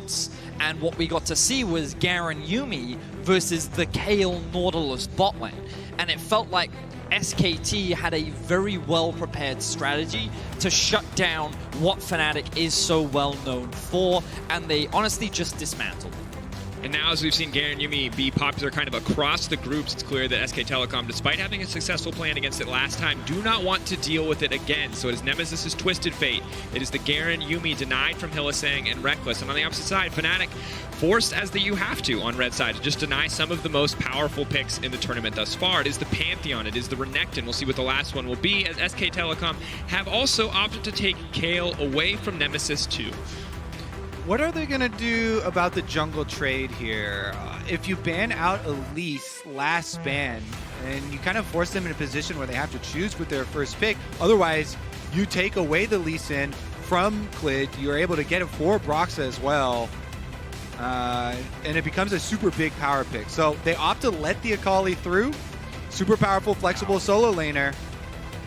once. And what we got to see was Garen Yuumi versus the Kayle Nautilus bot lane. And it felt like SKT had a very well-prepared strategy to shut down what Fnatic is so well known for, and they honestly just dismantled them. And now, as we've seen Garen Yuumi be popular kind of across the groups, it's clear that SK Telecom, despite having a successful plan against it last time, do not want to deal with it again. So it is Nemesis' twisted fate. It is the Garen Yuumi denied from Hylissang and Reckless. And on the opposite side, Fnatic forced as the you have to on red side to just deny some of the most powerful picks in the tournament thus far. It is the Pantheon, it is the Renekton. We'll see what the last one will be, as SK Telecom have also opted to take Kayle away from Nemesis too. What are they going to do about the jungle trade here? If you ban out Elise last ban, and you kind of force them in a position where they have to choose with their first pick, otherwise you take away the Lee Sin from Klid, you're able to get it for Broxah as well, and it becomes a super big power pick. So they opt to let the Akali through. Super powerful, flexible solo laner.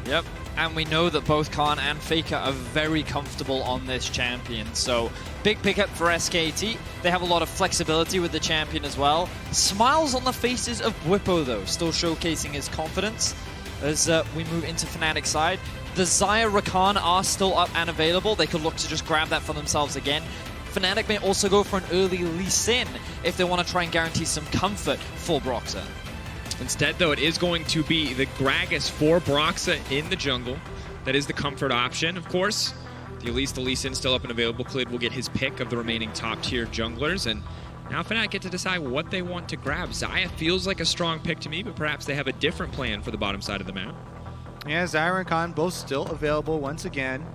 Yep. And we know that both Khan and Faker are very comfortable on this champion. So big pickup for SKT. They have a lot of flexibility with the champion as well. Smiles on the faces of Bwipo though, still showcasing his confidence as we move into Fnatic side. The Xayah Rakan are still up and available. They could look to just grab that for themselves again. Fnatic may also go for an early Lee Sin if they want to try and guarantee some comfort for Broxah. Instead, though, it is going to be the Gragas for Broxah in the jungle. That is the comfort option, of course. The Lee Sin still up and available. Klid will get his pick of the remaining top-tier junglers, and now Fnatic get to decide what they want to grab. Xayah feels like a strong pick to me, but perhaps they have a different plan for the bottom side of the map. Yeah, Xayah and Khan both still available once again.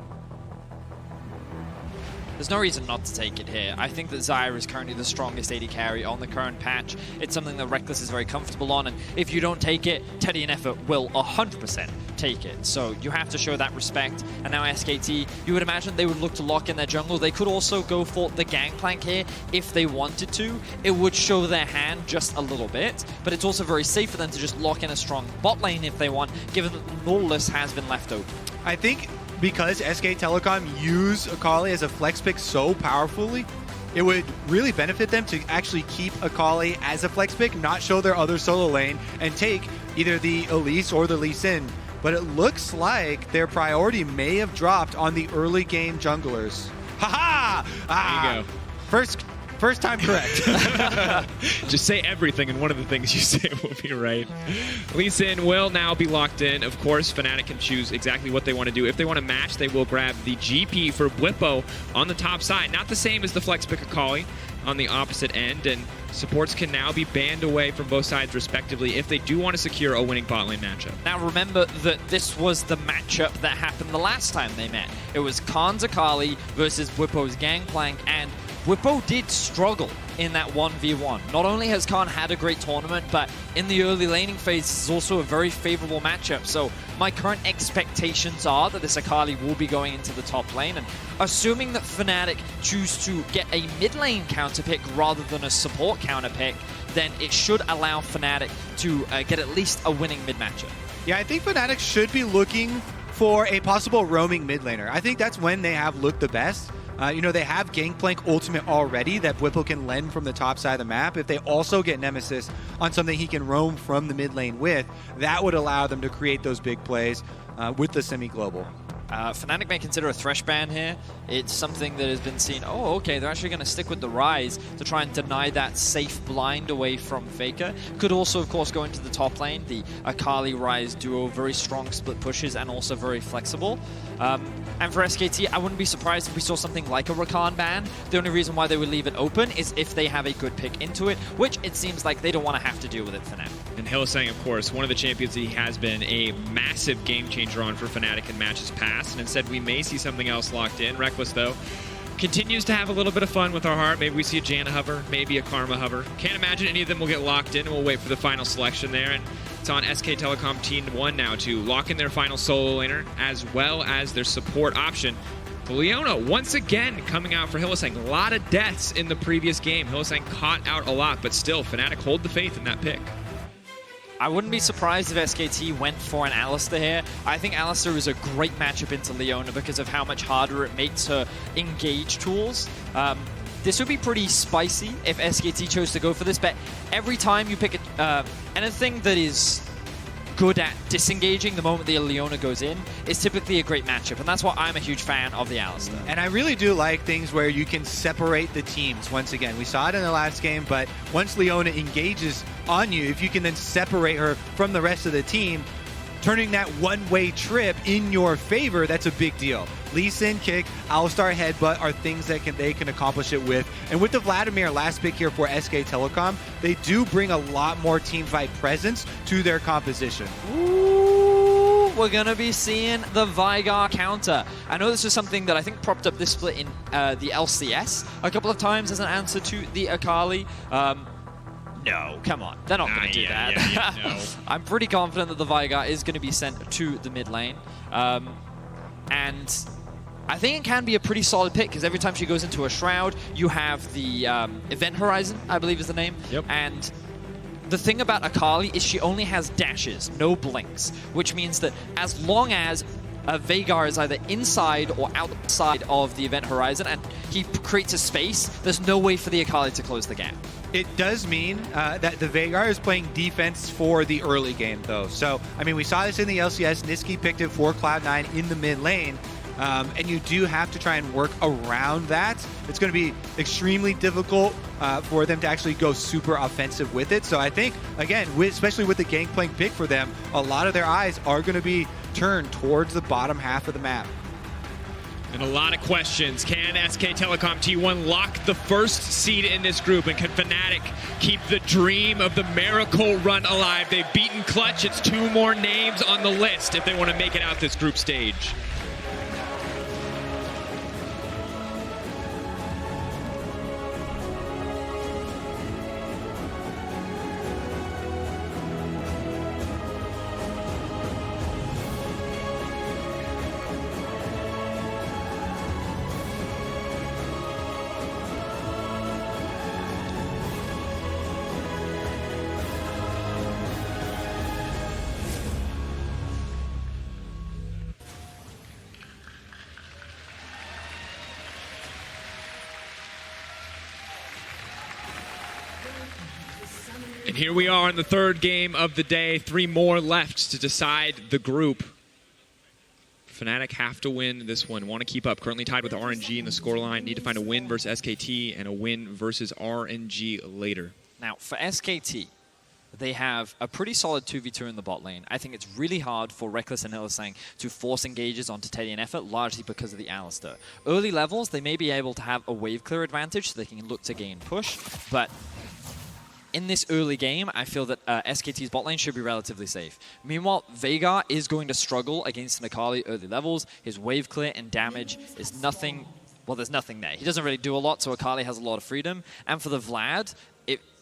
There's no reason not to take it here. I think that Xayah is currently the strongest AD carry on the current patch. It's something that Reckless is very comfortable on, and if you don't take it, Teddy and Effort will 100% take it. So you have to show that respect. And now SKT, you would imagine they would look to lock in their jungle. They could also go for the Gangplank here if they wanted to. It would show their hand just a little bit, but it's also very safe for them to just lock in a strong bot lane if they want, given that the Nautilus has been left open. I think because SK Telecom use Akali as a flex pick so powerfully, it would really benefit them to actually keep Akali as a flex pick, not show their other solo lane, and take either the Elise or the Lee Sin. But it looks like their priority may have dropped on the early game junglers. Haha! There you go. First time correct. Just say everything, and one of the things you say will be right. Lee Sin will now be locked in. Of course, Fnatic can choose exactly what they want to do. If they want to match, they will grab the GP for Bwipo on the top side. Not the same as the flex pick Akali on the opposite end, and supports can now be banned away from both sides respectively if they do want to secure a winning bot lane matchup. Now remember that this was the matchup that happened the last time they met. It was Khan's Akali versus Bwipo's Gangplank, and Bwipo did struggle in that 1v1. Not only has Khan had a great tournament, but in the early laning phase is also a very favorable matchup. So my current expectations are that this Akali will be going into the top lane, and assuming that Fnatic choose to get a mid lane counter pick rather than a support counter pick, then it should allow Fnatic to get at least a winning mid matchup. Yeah, I think Fnatic should be looking for a possible roaming mid laner. I think that's when they have looked the best. You know, they have Gangplank Ultimate already that Bwipo can lend from the top side of the map. If they also get Nemesis on something he can roam from the mid lane with, that would allow them to create those big plays with the semi-global. Fnatic may consider a Thresh ban here. It's something that has been seen. Oh, okay, they're actually going to stick with the Rise to try and deny that safe blind away from Faker. Could also, of course, go into the top lane. The Akali Rise duo, very strong split pushes and also very flexible. And for SKT, I wouldn't be surprised if we saw something like a Rakan ban. The only reason why they would leave it open is if they have a good pick into it, which it seems like they don't want to have to deal with it for now. And Hylissang, of course, one of the champions that he has been a massive game changer on for Fnatic in matches past, and instead we may see something else locked in. Reckless, though, continues to have a little bit of fun with our heart. Maybe we see a Janna hover, maybe a Karma hover. Can't imagine any of them will get locked in, and we'll wait for the final selection there. And it's on SK Telecom Team 1 now to lock in their final solo laner, as well as their support option. Leona, once again, coming out for Hylissang. A lot of deaths in the previous game. Hylissang caught out a lot, but still, Fnatic hold the faith in that pick. I wouldn't be surprised if SKT went for an Alistar here. I think Alistar is a great matchup into Leona because of how much harder it makes her engage tools. this would be pretty spicy if SKT chose to go for this, but every time you pick anything that is good at disengaging the moment the Leona goes in is typically a great matchup, and that's why I'm a huge fan of the Alistar. And I really do like things where you can separate the teams. Once again, we saw it in the last game, but once Leona engages on you, if you can then separate her from the rest of the team, turning that one-way trip in your favor, that's a big deal. Lee Sin kick, Alistar headbutt are things that they can accomplish it with. And with the Vladimir last pick here for SK Telecom, they do bring a lot more team fight presence to their composition. Ooh, we're going to be seeing the Veigar counter. I know this is something that I think propped up this split in the LCS a couple of times as an answer to the Akali. No, come on. They're not going to do that. No. I'm pretty confident that the Veigar is going to be sent to the mid lane. And I think it can be a pretty solid pick because every time she goes into a Shroud, you have the Event Horizon, I believe is the name. Yep. And the thing about Akali is she only has dashes, no blinks, which means that as long as Veigar is either inside or outside of the Event Horizon and he creates a space, there's no way for the Akali to close the gap. It does mean that the Veigar is playing defense for the early game, though. So, I mean, we saw this in the LCS. Niski picked it for Cloud9 in the mid lane. And you do have to try and work around that. It's going to be extremely difficult for them to actually go super offensive with it. So I think, again, especially with the Gangplank pick for them, a lot of their eyes are going to be turned towards the bottom half of the map. And a lot of questions. Can SK Telecom T1 lock the first seed in this group? And can Fnatic keep the dream of the miracle run alive? They've beaten Clutch. It's 2 more names on the list if they want to make it out this group stage. And here we are in the third game of the day. 3 more left to decide the group. Fnatic have to win this one. Want to keep up. Currently tied with RNG in the scoreline. Need to find a win versus SKT and a win versus RNG later. Now, for SKT, they have a pretty solid 2v2 in the bot lane. I think it's really hard for Rekkles and Hylissang to force engages onto Teddy and Effort, largely because of the Alistar. Early levels, they may be able to have a wave clear advantage, so they can look to gain push, but in this early game, I feel that SKT's bot lane should be relatively safe. Meanwhile, Veigar is going to struggle against an Akali early levels. His wave clear and damage is nothing. Well, there's nothing there. He doesn't really do a lot, so Akali has a lot of freedom. And for the Vlad,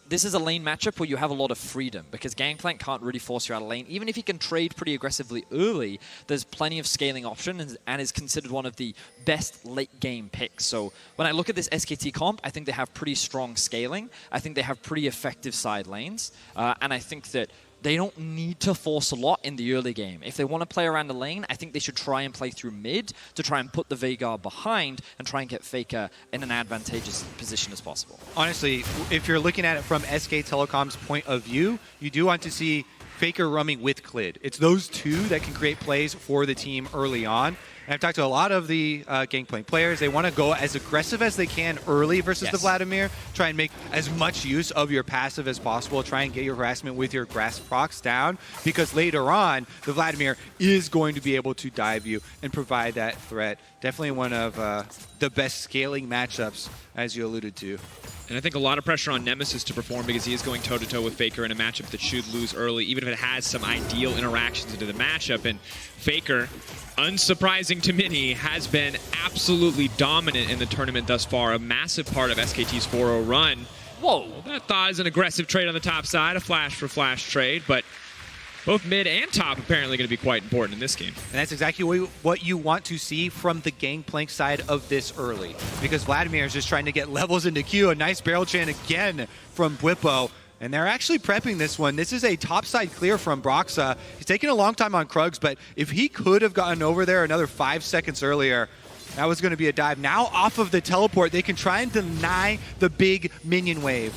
this is a lane matchup where you have a lot of freedom because Gangplank can't really force you out of lane. Even if he can trade pretty aggressively early, there's plenty of scaling options and is considered one of the best late game picks. So when I look at this SKT comp, I think they have pretty strong scaling. I think they have pretty effective side lanes. And I think that they don't need to force a lot in the early game. If they want to play around the lane, I think they should try and play through mid to try and put the Veigar behind and try and get Faker in an advantageous position as possible. Honestly, if you're looking at it from SK Telecom's point of view, you do want to see Faker roaming with Clid. It's those two that can create plays for the team early on. And I've talked to a lot of the Gangplank players. They want to go as aggressive as they can early versus the Vladimir. Try and make as much use of your passive as possible. Try and get your harassment with your grass procs down, because later on, the Vladimir is going to be able to dive you and provide that threat. Definitely one of the best scaling matchups, as you alluded to. And I think a lot of pressure on Nemesis to perform because he is going toe-to-toe with Faker in a matchup that should lose early, even if it has some ideal interactions into the matchup. And Faker, unsurprising to many, has been absolutely dominant in the tournament thus far. A massive part of SKT's 4-0 run. Whoa. That thought is an aggressive trade on the top side, a flash-for-flash trade, but both mid and top apparently going to be quite important in this game. And that's exactly what you want to see from the Gangplank side of this early, because Vladimir is just trying to get levels into Q. A nice barrel chain again from Bwipo. And they're actually prepping this one. This is a topside clear from Broxa. He's taking a long time on Krugs, but if he could have gotten over there another 5 seconds earlier, That was going to be a dive. Now off of the teleport, they can try and deny the big minion wave.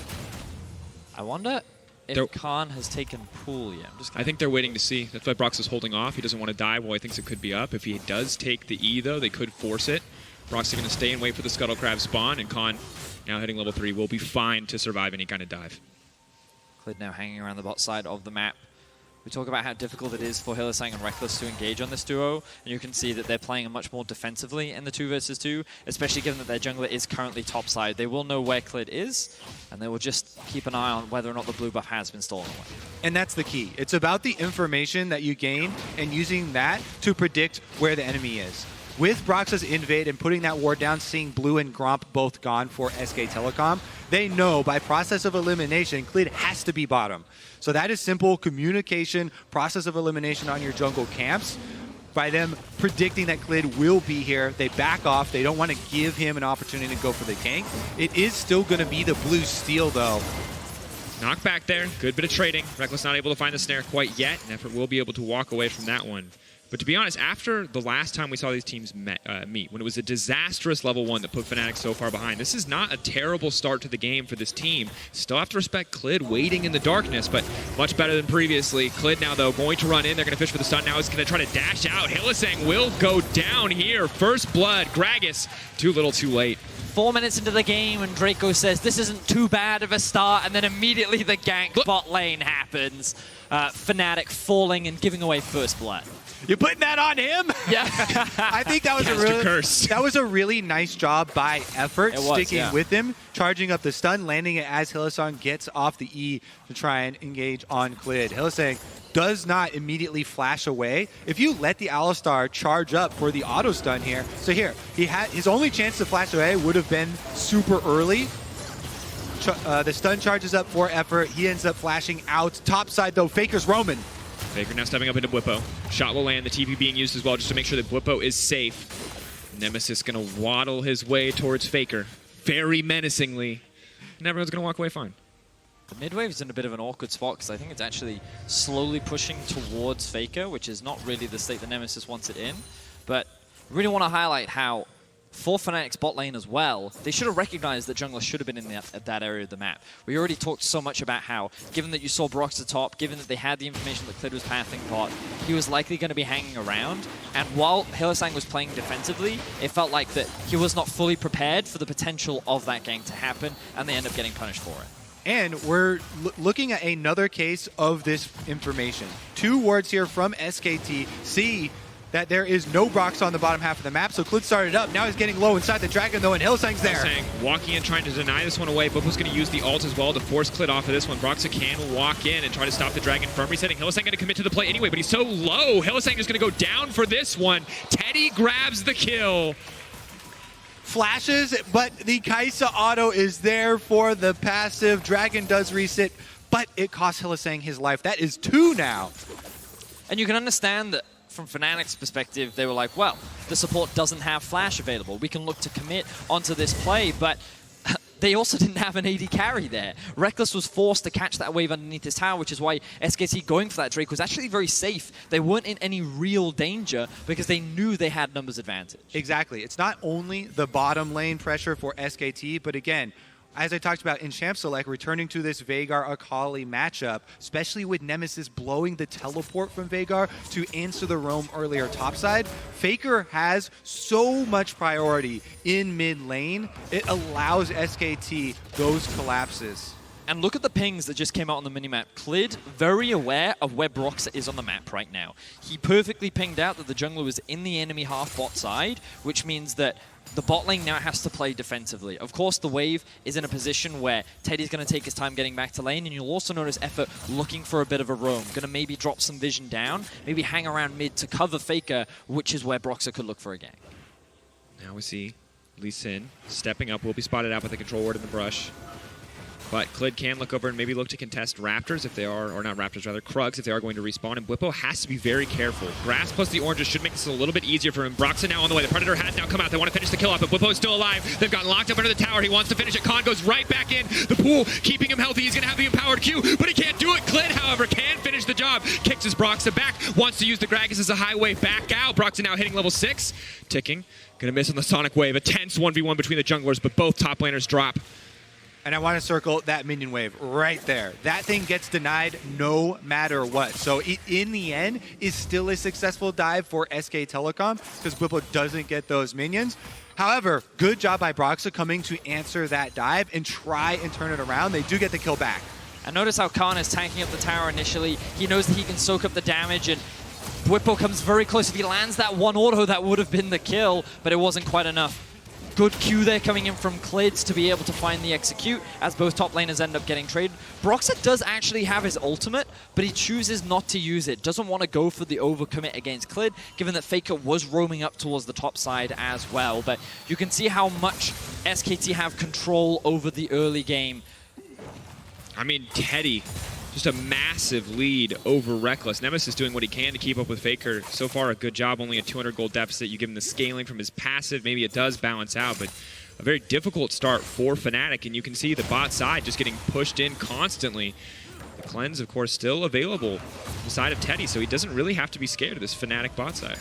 I wonder if Khan has taken pool yet. I think they're waiting to see. That's why Brox is holding off. He doesn't want to dive while he thinks it could be up. If he does take the E, though, they could force it. Brox is going to stay and wait for the Scuttle Crab spawn, and Khan, now hitting level 3, will be fine to survive any kind of dive. Clid now hanging around the bot side of the map. We talk about how difficult it is for Hylissang and Rekkles to engage on this duo, and you can see that they're playing much more defensively in the 2 versus 2, especially given that their jungler is currently topside. They will know where Clid is, and they will just keep an eye on whether or not the blue buff has been stolen away. And that's the key. It's about the information that you gain and using that to predict where the enemy is. With Brox's invade and putting that ward down, seeing Blue and Gromp both gone for SK Telecom, they know by process of elimination, Clid has to be bottom. So that is simple communication, process of elimination on your jungle camps. By them predicting that Clid will be here, they back off. They don't want to give him an opportunity to go for the gank. It is still going to be the blue steal, though. Knock back there. Good bit of trading. Rekkles not able to find the snare quite yet. Effort will be able to walk away from that one. But to be honest, after the last time we saw these teams meet, when it was a disastrous level 1 that put Fnatic so far behind, this is not a terrible start to the game for this team. Still have to respect Clid waiting in the darkness, but much better than previously. Clid now, though, going to run in. They're going to fish for the stun. Now he's going to try to dash out. Hylissang will go down here. First blood. Gragas, too little, too late. 4 minutes into the game, and Draco says this isn't too bad of a start, and then immediately the gank bot lane happens. Fnatic falling and giving away first blood. You're putting that on him? Yeah. I think that was a really nice job by Effort sticking with him, charging up the stun, landing it as Hylissang gets off the E to try and engage on Clid. Hylissang does not immediately flash away. If you let the Alistar charge up for the auto stun here, so here, his only chance to flash away would have been super early. The stun charges up for Effort. He ends up flashing out. Top side though, Faker's roaming. Faker now stepping up into Bwipo. Shot will land, the TP being used as well just to make sure that Bwipo is safe. Nemesis gonna waddle his way towards Faker, very menacingly. And everyone's gonna walk away fine. The mid wave's in a bit of an awkward spot because I think it's actually slowly pushing towards Faker, which is not really the state that Nemesis wants it in. But I really want to highlight how for Fnatic's bot lane as well, they should have recognized that jungler should have been in that area of the map. We already talked so much about how, given that you saw Brox at top, given that they had the information that Clid was pathing bot, he was likely going to be hanging around. And while Hylissang was playing defensively, it felt like that he was not fully prepared for the potential of that gank to happen, and they end up getting punished for it. And we're looking at another case of this information. 2 wards here from SKT. See that there is no Brox on the bottom half of the map, so Clid started up. Now he's getting low inside the Dragon, though, and Hylissang's there. Hylissang walking in, trying to deny this one away. Bwipo's going to use the ult as well to force Clid off of this one. Broxacan will walk in and try to stop the Dragon firm resetting. Hylissang going to commit to the play anyway, but he's so low. Hylissang is going to go down for this one. Teddy grabs the kill. Flashes, but the Kai'Sa auto is there for the passive. Dragon does reset, but it costs Hylissang his life. That is 2 now. And you can understand that from Fnatic's perspective, they were like, well, the support doesn't have flash available. We can look to commit onto this play, but they also didn't have an AD carry there. Rekkles was forced to catch that wave underneath his tower, which is why SKT going for that Drake was actually very safe. They weren't in any real danger because they knew they had numbers advantage. Exactly. It's not only the bottom lane pressure for SKT, but again, as I talked about in Champ Select, returning to this Veigar-Akali matchup, especially with Nemesis blowing the teleport from Veigar to answer the roam earlier topside, Faker has so much priority in mid lane, it allows SKT those collapses. And look at the pings that just came out on the minimap. Clid, very aware of where Brox is on the map right now. He perfectly pinged out that the jungler was in the enemy half bot side, which means that the bot lane now has to play defensively. Of course, the wave is in a position where Teddy's going to take his time getting back to lane, and you'll also notice Effort looking for a bit of a roam. Going to maybe drop some vision down, maybe hang around mid to cover Faker, which is where Broxer could look for a gank. Now we see Lee Sin stepping up, will be spotted out with the control ward in the brush. But Clid can look over and maybe look to contest Raptors if they are, or not Raptors, rather Krugs if they are going to respawn. And Bwipo has to be very careful. Grass plus the oranges should make this a little bit easier for him. Broxah now on the way. The Predator has now come out. They want to finish the kill off, but Bwipo is still alive. They've gotten locked up under the tower. He wants to finish it. Khan goes right back in the pool, keeping him healthy. He's going to have the empowered Q, but he can't do it. Clid, however, can finish the job. Kicks his Broxah back. Wants to use the Gragas as a highway back out. Broxah now hitting level 6. Ticking. Gonna miss on the Sonic Wave. A tense 1v1 between the junglers, but both top laners drop. And I want to circle that minion wave right there. That thing gets denied no matter what. So it, in the end, is still a successful dive for SK Telecom because Bwipo doesn't get those minions. However, good job by Broxa coming to answer that dive and try and turn it around. They do get the kill back. And notice how Khan is tanking up the tower initially. He knows that he can soak up the damage, and Bwipo comes very close. If he lands that one auto, that would have been the kill, but it wasn't quite enough. Good Q there coming in from Clids to be able to find the execute as both top laners end up getting traded. Broxa does actually have his ultimate, but he chooses not to use it. Doesn't want to go for the overcommit against Clid, given that Faker was roaming up towards the top side as well. But you can see how much SKT have control over the early game. I mean, Teddy, just a massive lead over Reckless. Nemesis doing what he can to keep up with Faker. So far, a good job. Only a 200 gold deficit. You give him the scaling from his passive. Maybe it does balance out, but a very difficult start for Fnatic. And you can see the bot side just getting pushed in constantly. The cleanse, of course, still available on the side of Teddy, so he doesn't really have to be scared of this Fnatic bot side.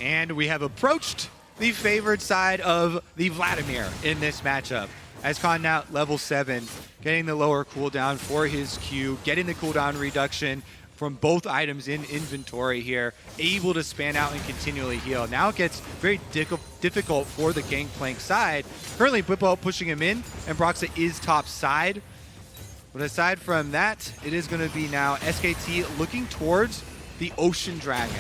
And we have approached the favored side of the Vladimir in this matchup. As Khan now level 7, getting the lower cooldown for his Q, getting the cooldown reduction from both items in inventory here, able to span out and continually heal. Now it gets very difficult for the Gangplank side. Currently, Bwipo pushing him in, and Broxa is top side. But aside from that, it is going to be now SKT looking towards the Ocean Dragon.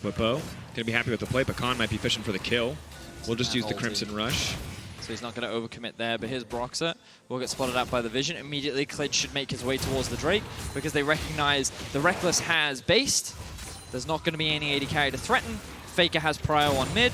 Bwipo gonna be happy with the play, but Khan might be fishing for the kill. We'll just use the Crimson Rush. So he's not going to overcommit there, but here's Broxa. Will get spotted out by the Vision. Immediately, Clid should make his way towards the Drake because they recognize the Reckless has based. There's not going to be any AD carry to threaten. Faker has Prio on mid.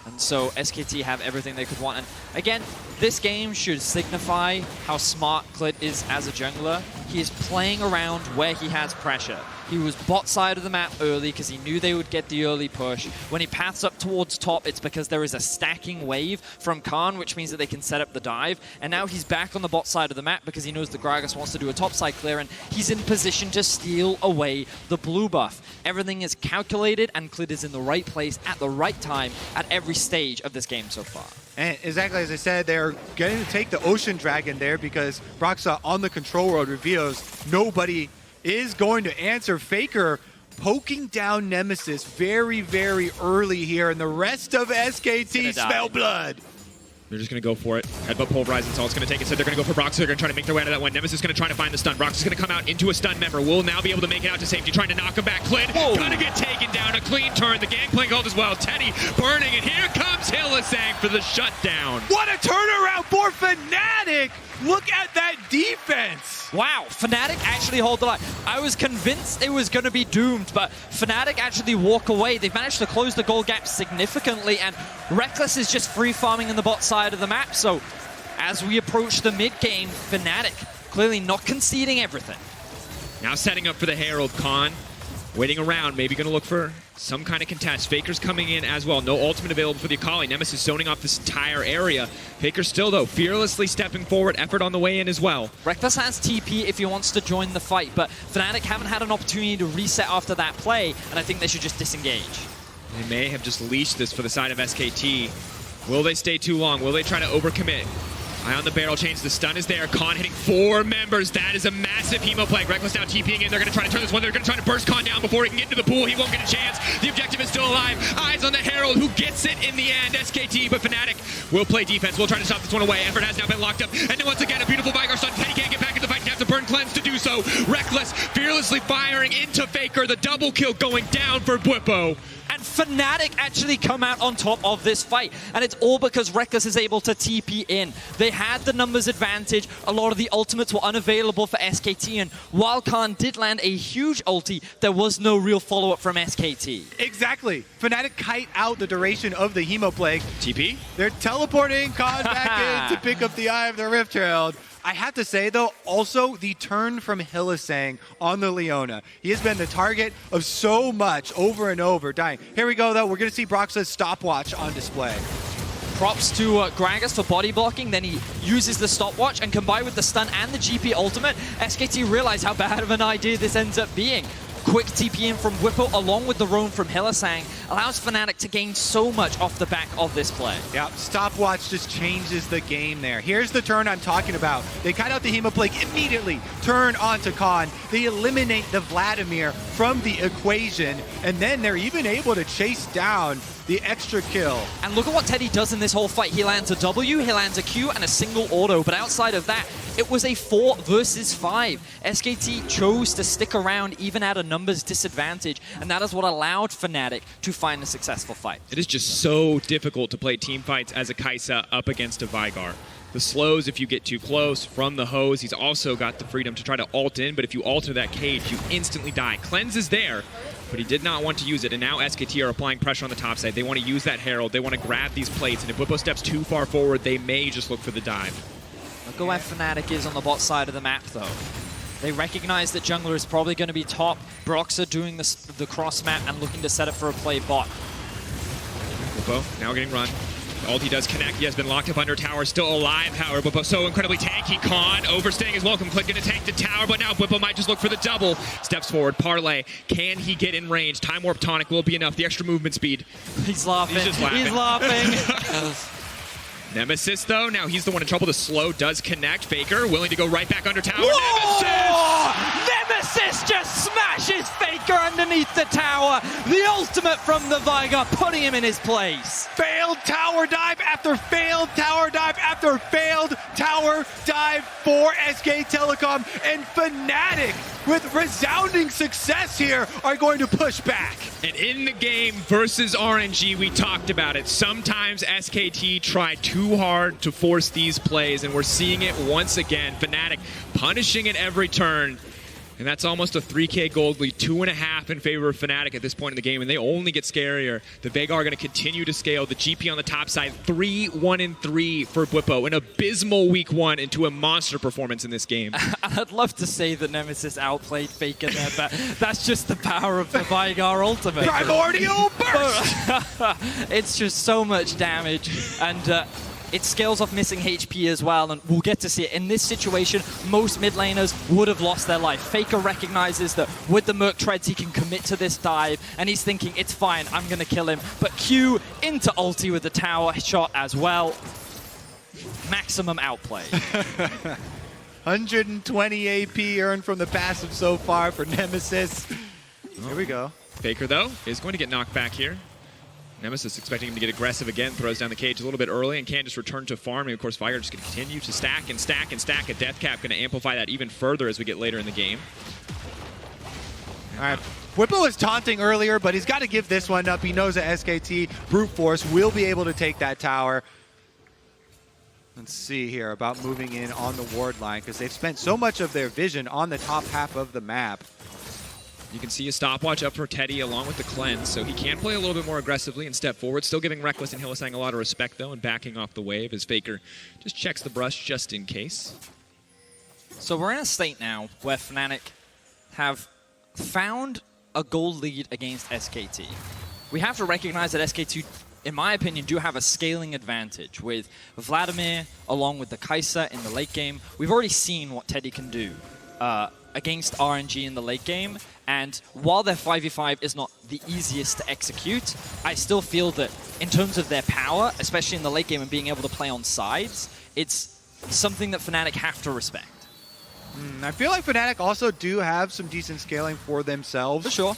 And so SKT have everything they could want. And again, this game should signify how smart Clid is as a jungler. He is playing around where he has pressure. He was bot side of the map early because he knew they would get the early push. When he paths up towards top, it's because there is a stacking wave from Khan, which means that they can set up the dive. And now he's back on the bot side of the map because he knows the Gragas wants to do a top side clear, and he's in position to steal away the blue buff. Everything is calculated, and Clid is in the right place at the right time at every stage of this game so far. And exactly as I said, they're going to take the Ocean Dragon there because Broxa on the control road reveals nobody is going to answer. Faker poking down Nemesis very, very early here, and the rest of SKT smell blood. They're just going to go for it. Headbutt pulverized, that's all it's going to take. Instead, they're going to go for Broxa. They're going to try to make their way out of that one. Nemesis is going to try to find the stun. Broxa's going to come out into a stun member. Will now be able to make it out to safety, trying to knock him back. Clid going to get taken down. A clean turn. The Gangplank hold as well. Teddy burning, and here comes Hylissang for the shutdown. What a turnaround for Fnatic! Look at that defense! Wow, Fnatic actually hold the line. I was convinced it was going to be doomed, but Fnatic actually walk away. They've managed to close the goal gap significantly, and Reckless is just free farming in the bot side of the map. So as we approach the mid game, Fnatic clearly not conceding everything. Now setting up for the Herald. Khan waiting around, maybe going to look for some kind of contest. Faker's coming in as well. No ultimate available for the Akali. Nemesis zoning off this entire area. Faker still, though, fearlessly stepping forward. Effort on the way in as well. Reckless has TP if he wants to join the fight, but Fnatic haven't had an opportunity to reset after that play, and I think they should just disengage. They may have just leashed this for the side of SKT. Will they stay too long? Will they try to overcommit? Eye on the barrel change. The stun is there. Khan hitting 4 members. That is a massive Hemo Plague. Reckless now TPing in. They're going to try to turn this one. They're going to try to burst Khan down before he can get into the pool. He won't get a chance. The objective is still alive. Eyes on the Herald, who gets it in the end. SKT, but Fnatic will play defense. We'll try to stop this one away. Effort has now been locked up. And then once again, a beautiful Vigar stun. Teddy can't get back in the fight. He has to burn cleanse to do so. Reckless fearlessly firing into Faker. The double kill going down for Bwipo. And Fnatic actually come out on top of this fight. And it's all because Reckless is able to TP in. They had the numbers advantage. A lot of the ultimates were unavailable for SKT. And while Khan did land a huge ulti, there was no real follow-up from SKT. Exactly. Fnatic kite out the duration of the Hemo Plague. TP? They're teleporting Khan back in to pick up the Eye of the Rift Herald. I have to say, though, also the turn from Hylissang on the Leona. He has been the target of so much over and over, dying. Here we go, though. We're going to see Broxa's stopwatch on display. Props to Gragas for body blocking, then he uses the stopwatch, and combined with the stun and the GP ultimate, SKT realize how bad of an idea this ends up being. quick TP in from Whippo along with the roam from Hylissang allows Fnatic to gain so much off the back of this play. Yeah, stopwatch just changes the game there. Here's the turn I'm talking about. They cut out the Hemoplague immediately, turn onto Khan. They eliminate the Vladimir from the equation, and then they're even able to chase down the extra kill. And look at what Teddy does in this whole fight. He lands a W, he lands a Q, and a single auto. But outside of that, it was a 4 versus 5. SKT chose to stick around even at a numbers disadvantage, and that is what allowed Fnatic to find a successful fight. It is just so difficult to play team fights as a Kai'Sa up against a Veigar. The slows if you get too close from the hose. He's also got the freedom to try to ult in, but if you alter that cage, you instantly die. Cleanse is there, but he did not want to use it, and now SKT are applying pressure on the top side. They want to use that Herald. They want to grab these plates, and if Whippo steps too far forward, they may just look for the dive. Look at where Fnatic is on the bot side of the map, though. They recognize that jungler is probably going to be top. Broxah doing the cross map and looking to set up for a play bot. Whippo now getting run. The ulti does connect. He has been locked up under tower. Still alive, however. Whippo so incredibly tanky. Khan overstaying his welcome. Click going to tank the tower, but now Whippo might just look for the double. Steps forward. Parlay. Can he get in range? Time Warp Tonic will be enough. The extra movement speed. He's laughing. He's just laughing. He's laughing. Nemesis, though, now he's the one in trouble. The slow does connect. Faker willing to go right back under tower. Whoa! Nemesis just smashes Faker underneath the tower. The ultimate from the Veigar, putting him in his place. Failed tower dive after failed tower dive after failed tower dive for SK Telecom, and Fnatic, with resounding success here, are going to push back. And in the game versus RNG, we talked about it. Sometimes SKT try too hard to force these plays, and we're seeing it once again. Fnatic punishing it every turn. And that's almost a 3K gold lead, 2.5 in favor of Fnatic at this point in the game, and they only get scarier. The Veigar are going to continue to scale. The GP on the top side, 3-1-3 for Whippo. An abysmal week 1 into a monster performance in this game. I'd love to say that Nemesis outplayed Faker there, but that's just the power of the Veigar ultimate. Primordial burst! It's just so much damage, and it scales off missing HP as well, and we'll get to see it. In this situation, most mid laners would have lost their life. Faker recognizes that with the Merc Treads, he can commit to this dive, and he's thinking, it's fine, I'm going to kill him. But Q into ulti with the tower shot as well. Maximum outplay. 120 AP earned from the passive so far for Nemesis. Here we go. Faker, though, is going to get knocked back here. Nemesis expecting him to get aggressive again, throws down the cage a little bit early, and can just return to farming. Of course, Veigar just going to continue to stack and stack and stack. A death cap going to amplify that even further as we get later in the game. All right. Whippo was taunting earlier, but he's got to give this one up. He knows that SKT brute force will be able to take that tower. Let's see here about moving in on the ward line, because they've spent so much of their vision on the top half of the map. You can see a stopwatch up for Teddy along with the cleanse, so he can play a little bit more aggressively and step forward. Still giving Reckless and Hylissang a lot of respect, though, and backing off the wave as Faker just checks the brush just in case. So we're in a state now where Fnatic have found a gold lead against SKT. We have to recognize that SKT, in my opinion, do have a scaling advantage with Vladimir along with the Kai'Sa in the late game. We've already seen what Teddy can do against RNG in the late game, and while their 5v5 is not the easiest to execute, I still feel that in terms of their power, especially in the late game and being able to play on sides, it's something that Fnatic have to respect. I feel like Fnatic also do have some decent scaling for themselves. For sure.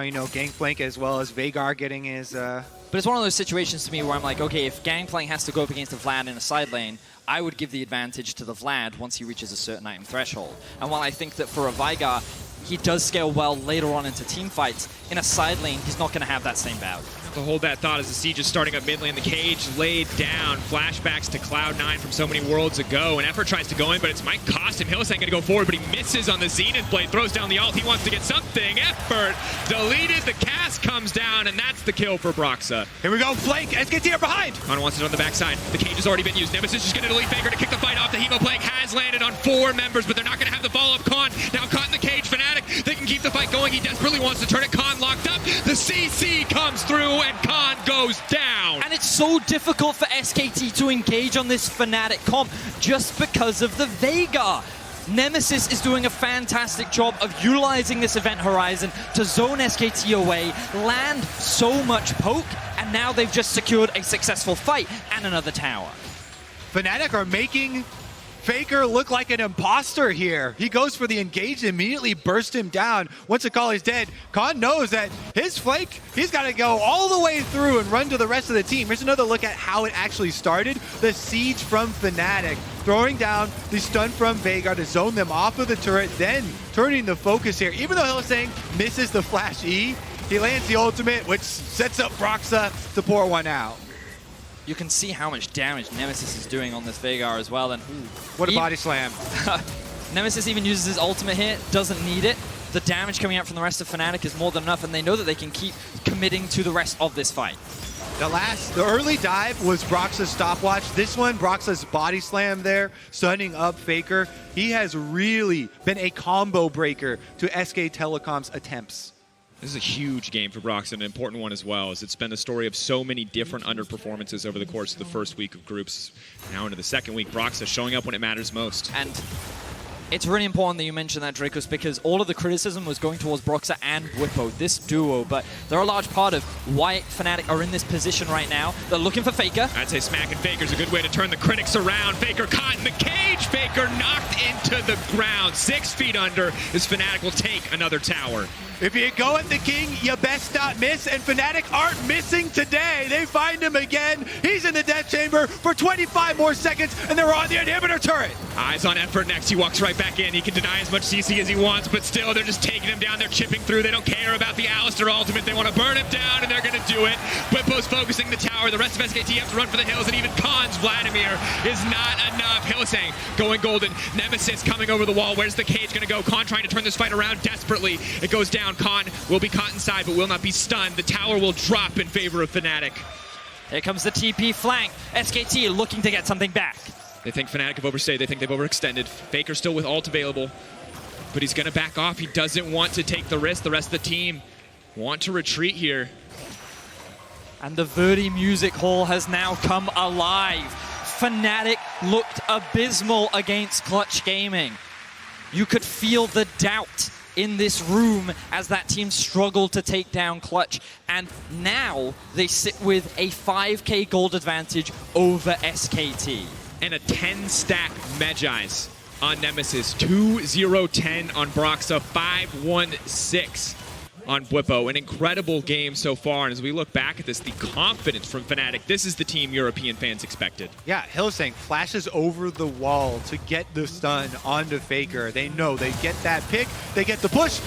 You know, Gangplank as well as Veigar getting his... But it's one of those situations to me where I'm like, okay, if Gangplank has to go up against a Vlad in a side lane, I would give the advantage to the Vlad once he reaches a certain item threshold. And while I think that for a Veigar, he does scale well later on into team fights, in a side lane, he's not going to have that same value. To hold that thought as the siege is starting up mid lane, the cage laid down. Flashbacks to Cloud9 from so many worlds ago. An effort tries to go in, but it might cost him. Hylissang going to go forward, but he misses on the Zenith blade, throws down the ult. He wants to get something. Effort deleted. The cast comes down, and that's the kill for Broxah. Here we go, flank. SKT are behind. Khan wants it on the backside. The cage has already been used. Nemesis is going to delete Faker to kick the fight off. The Hemoplague has landed on 4 members, but they're not going to have the follow-up. Khan now caught in the cage. Fnatic, they can keep the fight going. He desperately wants to turn it. Khan locked up. The CC comes through, and Khan goes down. And it's so difficult for SKT to engage on this Fnatic comp just because of the Veigar. Nemesis is doing a fantastic job of utilizing this event horizon to zone SKT away, land so much poke, and now they've just secured a successful fight and another tower. Fnatic are making Faker look like an imposter here. He goes for the engage and immediately burst him down. Once Akali's dead, Khan knows that his flank, he's got to go all the way through and run to the rest of the team. Here's another look at how it actually started. The siege from Fnatic, throwing down the stun from Veigar to zone them off of the turret, then turning the focus here. Even though Hylissang misses the flash E, he lands the ultimate, which sets up Broxa to pour one out. You can see how much damage Nemesis is doing on this Veigar as well. And what a body slam. Nemesis even uses his ultimate here, doesn't need it. The damage coming out from the rest of Fnatic is more than enough, and they know that they can keep committing to the rest of this fight. The early dive was Broxa's stopwatch. This one, Broxa's body slam there, stunning up Faker. He has really been a combo breaker to SK Telecom's attempts. This is a huge game for Brox, and an important one as well, as it's been the story of so many different underperformances over the course of the first week of groups. Now into the second week, Brox is showing up when it matters most. And it's really important that you mention that, Dracos, because all of the criticism was going towards Broxa and Bwipo, this duo, but they're a large part of why Fnatic are in this position right now. They're looking for Faker. I'd say smacking Faker's a good way to turn the critics around. Faker caught in the cage. Faker knocked into the ground. 6 feet under as Fnatic will take another tower. If you go at the king, you best not miss, and Fnatic aren't missing today. They find him again. He's in the death chamber for 25 more seconds, and they're on the inhibitor turret. Eyes on Effort next. He walks right back in. He can deny as much CC as he wants, but still, they're just taking him down. They're chipping through. They don't care about the Alistar ultimate. They want to burn him down, and they're going to do it. Bwipo's focusing the tower. The rest of SKT have to run for the hills, and even Khan's Vladimir is not enough. Hylissang going golden. Nemesis coming over the wall. Where's the cage going to go? Khan trying to turn this fight around desperately. It goes down. Khan will be caught inside, but will not be stunned. The tower will drop in favor of Fnatic. Here comes the TP flank. SKT looking to get something back. They think Fnatic have overstayed. They think they've overextended. Faker still with ult available, but he's going to back off. He doesn't want to take the risk. The rest of the team want to retreat here. And the Verdi Music Hall has now come alive. Fnatic looked abysmal against Clutch Gaming. You could feel the doubt in this room as that team struggled to take down Clutch, and now they sit with a 5k gold advantage over SKT. And a 10-stack Medjai's on Nemesis, 2-0-10 on Broxa, 5-1-6 on Bwipo. An incredible game so far, and as we look back at this, the confidence from Fnatic, this is the team European fans expected. Yeah, Hylissang flashes over the wall to get the stun onto Faker. They know they get that pick, they get the push.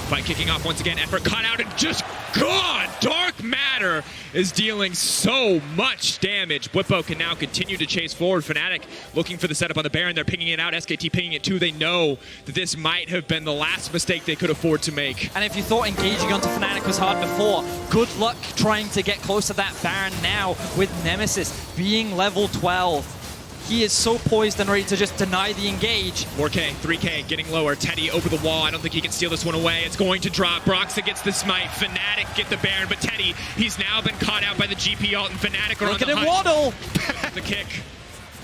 Fight kicking off once again, Effort caught out and just gone! Dark Matter is dealing so much damage. Bwipo can now continue to chase forward. Fnatic looking for the setup on the Baron. They're pinging it out. SKT pinging it too. They know that this might have been the last mistake they could afford to make. And if you thought engaging onto Fnatic was hard before, good luck trying to get close to that Baron now with Nemesis being level 12. He is so poised and ready to just deny the engage. 4K, 3K, getting lower. Teddy over the wall. I don't think he can steal this one away. It's going to drop. Broxa gets the smite. Fnatic get the Baron, but Teddy, he's now been caught out by the GP ult, and Fnatic are Look on at the him waddle! The kick.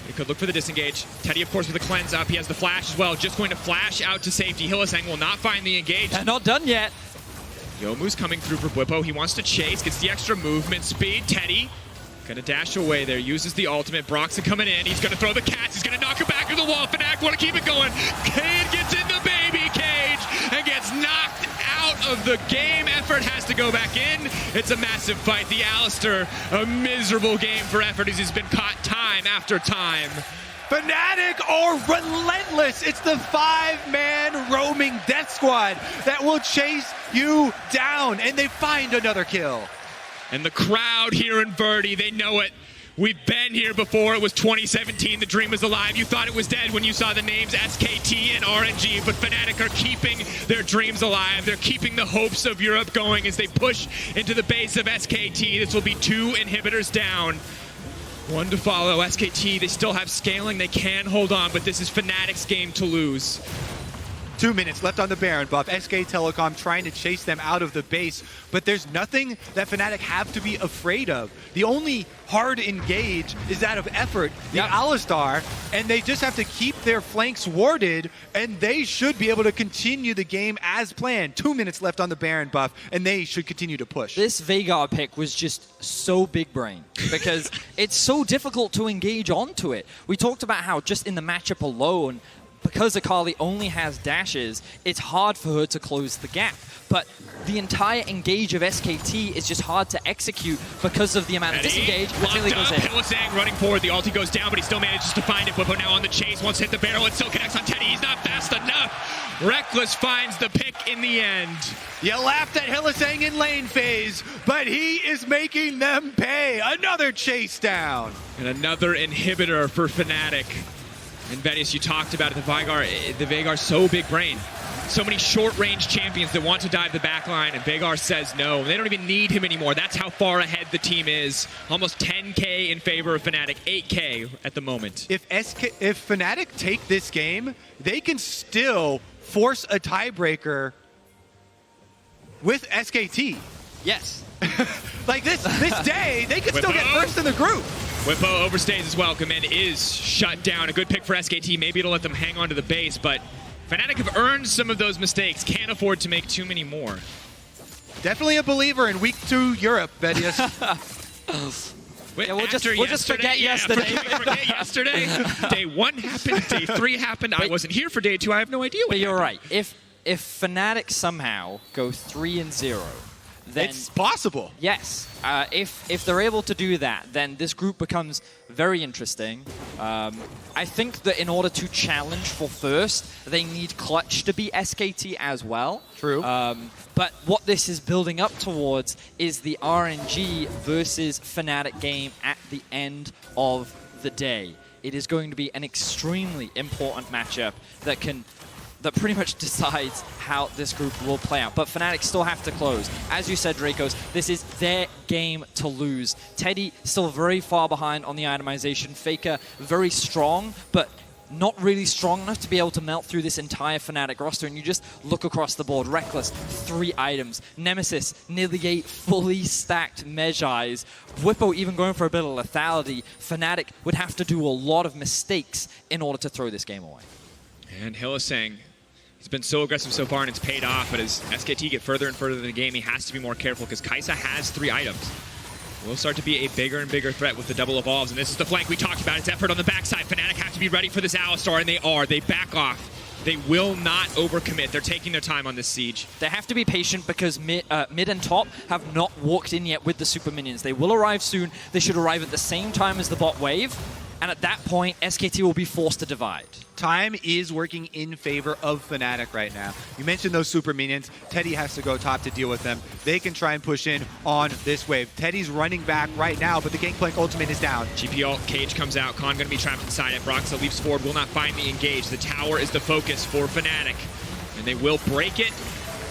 He could look for the disengage. Teddy, of course, with a cleanse up. He has the flash as well. Just going to flash out to safety. Hylissang will not find the engage. They're not done yet. Youmuu's coming through for Bwipo. He wants to chase, gets the extra movement speed. Teddy gonna dash away there, uses the ultimate. Broxa coming in, he's gonna throw the cats, he's gonna knock him back to the wall. Fnatic wanna keep it going. Cade gets in the baby cage and gets knocked out of the game. Effort has to go back in. It's a massive fight. The Alistar, a miserable game for Effort as he's been caught time after time. Fnatic are relentless. It's the 5-man roaming death squad that will chase you down, and they find another kill. And the crowd here in Verdi, they know it. We've been here before. It was 2017. The dream was alive. You thought it was dead when you saw the names SKT and RNG, but Fnatic are keeping their dreams alive. They're keeping the hopes of Europe going as they push into the base of SKT. This will be 2 inhibitors down. 1 to follow. SKT, they still have scaling. They can hold on, but this is Fnatic's game to lose. 2 minutes left on the Baron buff. SK Telecom trying to chase them out of the base, but there's nothing that Fnatic have to be afraid of. The only hard engage is that of Effort, the Alistar, and they just have to keep their flanks warded, and they should be able to continue the game as planned. 2 minutes left on the Baron buff, and they should continue to push. This Veigar pick was just so big brain because it's so difficult to engage onto it. We talked about how just in the matchup alone, because Akali only has dashes, it's hard for her to close the gap. But the entire engage of SKT is just hard to execute because of the amount of disengage. Hylissang running forward, the ulti goes down, but he still manages to find it. Bwipo now on the chase, wants to hit the barrel, it still connects on Teddy, he's not fast enough. Rekkles finds the pick in the end. You laughed at Hylissang in lane phase, but he is making them pay. Another chase down. And another inhibitor for Fnatic. And Venice, you talked about it, the Veigar so big brain. So many short-range champions that want to dive the back line, and Veigar says no. They don't even need him anymore. That's how far ahead the team is. Almost 10K in favor of Fnatic, 8K at the moment. If Fnatic take this game, they can still force a tiebreaker with SKT. Yes. Like this day, they could still get first in the group. Bwipo overstays as well. Command is shut down. A good pick for SKT. Maybe it'll let them hang on to the base, but Fnatic have earned some of those mistakes. Can't afford to make too many more. Definitely a believer in Week 2 Europe, Vedius. Yeah, we'll just forget yesterday. Forget yesterday. Day 1 happened. Day 3 happened. I wasn't here for day 2. I have no idea what But you're happened. right. If Fnatic somehow go 3-0, then It's possible. yes, if they're able to do that, then this group becomes very interesting. I think that in order to challenge for first, they need Clutch to be SKT as well. True. But what this is building up towards is the RNG versus Fnatic game at the end of the day. It is going to be an extremely important matchup that pretty much decides how this group will play out. But Fnatic still have to close. As you said, Dracos, this is their game to lose. Teddy still very far behind on the itemization. Faker very strong, but not really strong enough to be able to melt through this entire Fnatic roster. And you just look across the board. Rekkles, 3 items. Nemesis, nearly 8 fully stacked Mejais. Bwipo even going for a bit of lethality. Fnatic would have to do a lot of mistakes in order to throw this game away. And Hylissang, he's been so aggressive so far and it's paid off, but as SKT get further and further in the game, he has to be more careful because Kai'Sa has 3 items. Will start to be a bigger and bigger threat with the double evolves, and this is the flank we talked about. It's Effort on the backside. Fnatic have to be ready for this Alistar, and they are. They back off. They will not overcommit. They're taking their time on this siege. They have to be patient because mid and top have not walked in yet with the super minions. They will arrive soon. They should arrive at the same time as the bot wave. And at that point, SKT will be forced to divide. Time is working in favor of Fnatic right now. You mentioned those super minions. Teddy has to go top to deal with them. They can try and push in on this wave. Teddy's running back right now, but the Gangplank ultimate is down. GP ult, Cage comes out. Khan going to be trapped inside it. Broxah leaps forward, will not find the engage. The tower is the focus for Fnatic, and they will break it.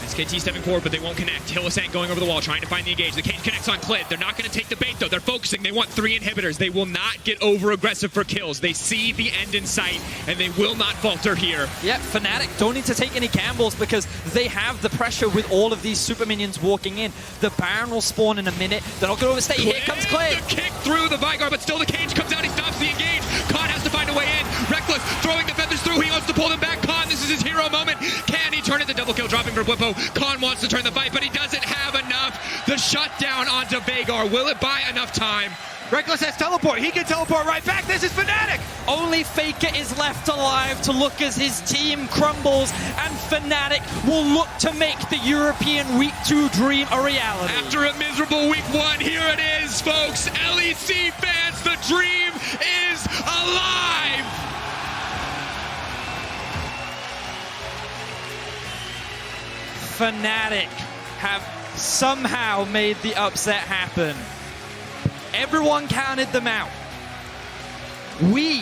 SKT stepping forward, but they won't connect. Hylissang going over the wall, trying to find the engage. The Cage connects on Clid. They're not going to take the bait, though. They're focusing. They want 3 inhibitors. They will not get over-aggressive for kills. They see the end in sight, and they will not falter here. Yeah, Fnatic don't need to take any gambles because they have the pressure with all of these super minions walking in. The Baron will spawn in a minute. They're not going to overstay. Here comes Clid. The kick through the Veigar, but still the Cage comes out. He stops the engage. Khan has to find a way in. Rekkles throwing the feathers through. He wants to pull them back. Khan, this is his hero moment. Can he turn it? The double kill dropping for Bwipo. Khan wants to turn the fight, but he doesn't have enough. The shutdown onto Veigar. Will it buy enough time? Rekkles has teleport. He can teleport right back. This is Fnatic. Only Faker is left alive to look as his team crumbles, and Fnatic will look to make the European Week 2 dream a reality. After a miserable Week 1, here it is, folks. LEC fans, the dream is alive. Fnatic have somehow made the upset happen. Everyone counted them out. We